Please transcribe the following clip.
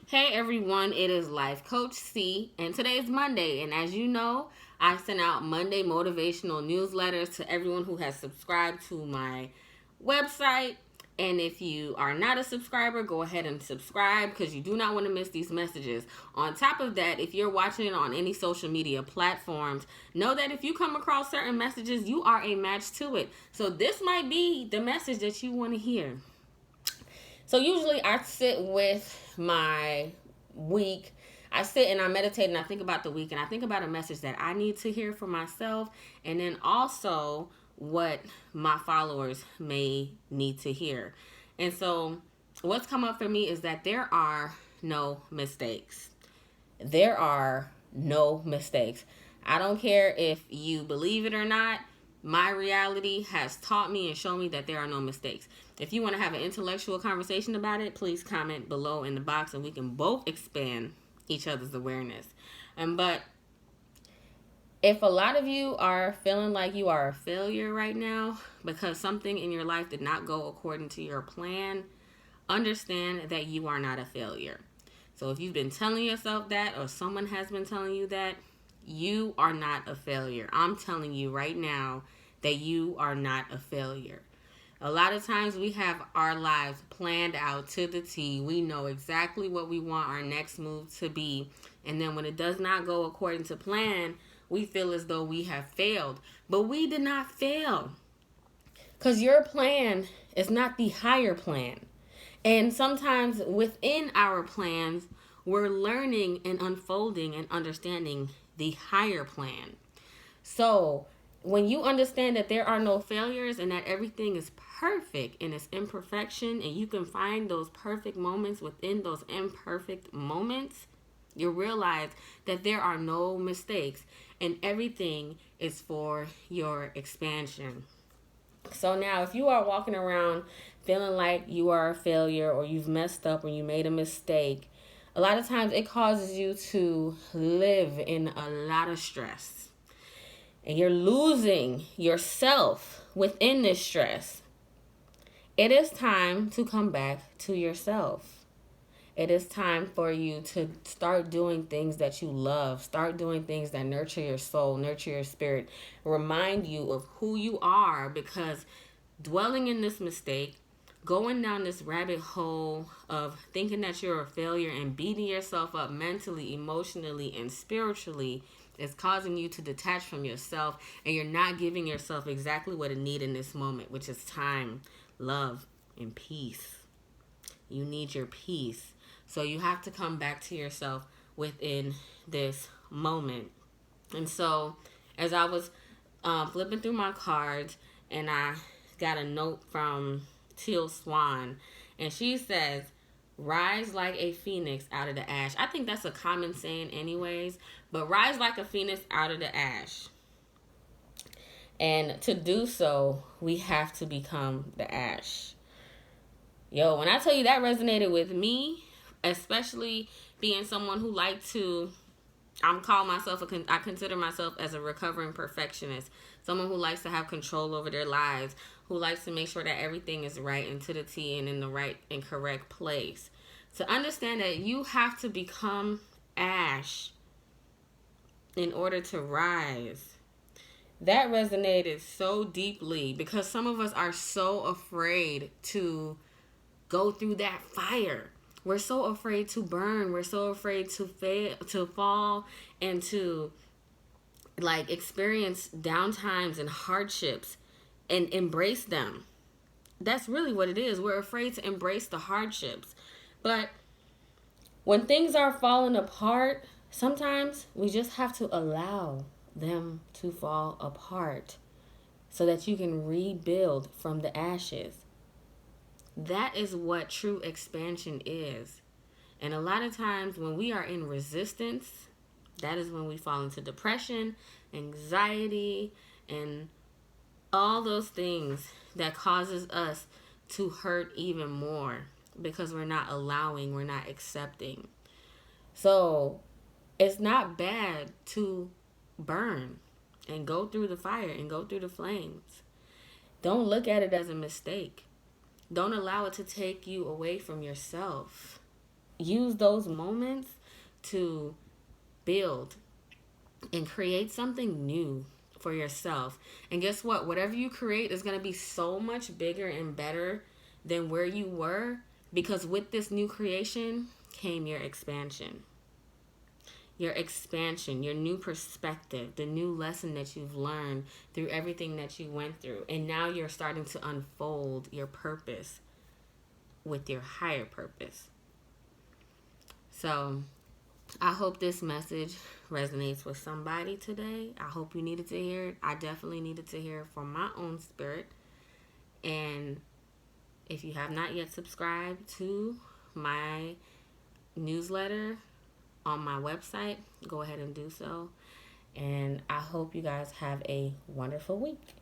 Hey everyone, it is Life Coach C, and today is Monday. And as you know, I send out Monday motivational newsletters to everyone who has subscribed to my website. And if you are not a subscriber, go ahead and subscribe because you do not want to miss these messages. On top of that, if you're watching it on any social media platforms, know that if you come across certain messages, you are a match to it. So this might be the message that you want to hear. So usually I sit with my week. I sit and I meditate and I think about the week and I think about a message that I need to hear for myself and then also what my followers may need to hear. And so what's come up for me is that there are no mistakes. There are no mistakes. I don't care if you believe it or not. My reality has taught me and shown me that there are no mistakes. If you want to have an intellectual conversation about it, please comment below in the box and we can both expand each other's awareness. But if a lot of you are feeling like you are a failure right now because something in your life did not go according to your plan, understand that you are not a failure. So if you've been telling yourself that or someone has been telling you that, you are not a failure. I'm telling you right now that you are not a failure. A lot of times we have our lives planned out to the T. We know exactly what we want our next move to be. And then when it does not go according to plan, we feel as though we have failed. But we did not fail. Because your plan is not the higher plan. And sometimes within our plans, we're learning and unfolding and understanding the higher plan. So when you understand that there are no failures and that everything is perfect in its imperfection, and you can find those perfect moments within those imperfect moments, you realize that there are no mistakes and everything is for your expansion. So now, if you are walking around feeling like you are a failure or you've messed up or you made a mistake, a lot of times it causes you to live in a lot of stress. And you're losing yourself within this stress. It is time to come back to yourself. It is time for you to start doing things that you love. Start doing things that nurture your soul, nurture your spirit, remind you of who you are, because dwelling in this mistake, going down this rabbit hole of thinking that you're a failure and beating yourself up mentally, emotionally, and spiritually is causing you to detach from yourself, and you're not giving yourself exactly what it needs in this moment, which is time, love, and peace. You need your peace. So you have to come back to yourself within this moment. And so as I was flipping through my cards, and I got a note from Teal Swan, and she says, rise like a phoenix out of the ash. I think that's a common saying anyways, but rise like a phoenix out of the ash. And to do so, we have to become the ash. Yo, when I tell you that resonated with me, especially being someone who like to, I consider myself as a recovering perfectionist. Someone who likes to have control over their lives, who likes to make sure that everything is right and to the T and in the right and correct place. To understand that you have to become ash in order to rise. That resonated so deeply because some of us are so afraid to go through that fire. We're so afraid to burn. We're so afraid to fail, to fall, and to experience downtimes and hardships and embrace them. That's really what it is. We're afraid to embrace the hardships. But when things are falling apart, sometimes we just have to allow them to fall apart so that you can rebuild from the ashes. That is what true expansion is. And a lot of times when we are in resistance, that is when we fall into depression, anxiety, and all those things that causes us to hurt even more because we're not allowing, we're not accepting. So it's not bad to burn and go through the fire and go through the flames. Don't look at it as a mistake. Don't allow it to take you away from yourself. use those moments to build and create something new for yourself. And guess what? Whatever you create is going to be so much bigger and better than where you were, because with this new creation came your expansion. Your expansion, your new perspective, the new lesson that you've learned through everything that you went through. And now you're starting to unfold your purpose with your higher purpose. So I hope this message resonates with somebody today. I hope you needed to hear it. I definitely needed to hear it from my own spirit. And if you have not yet subscribed to my newsletter on my website, go ahead and do so. And I hope you guys have a wonderful week.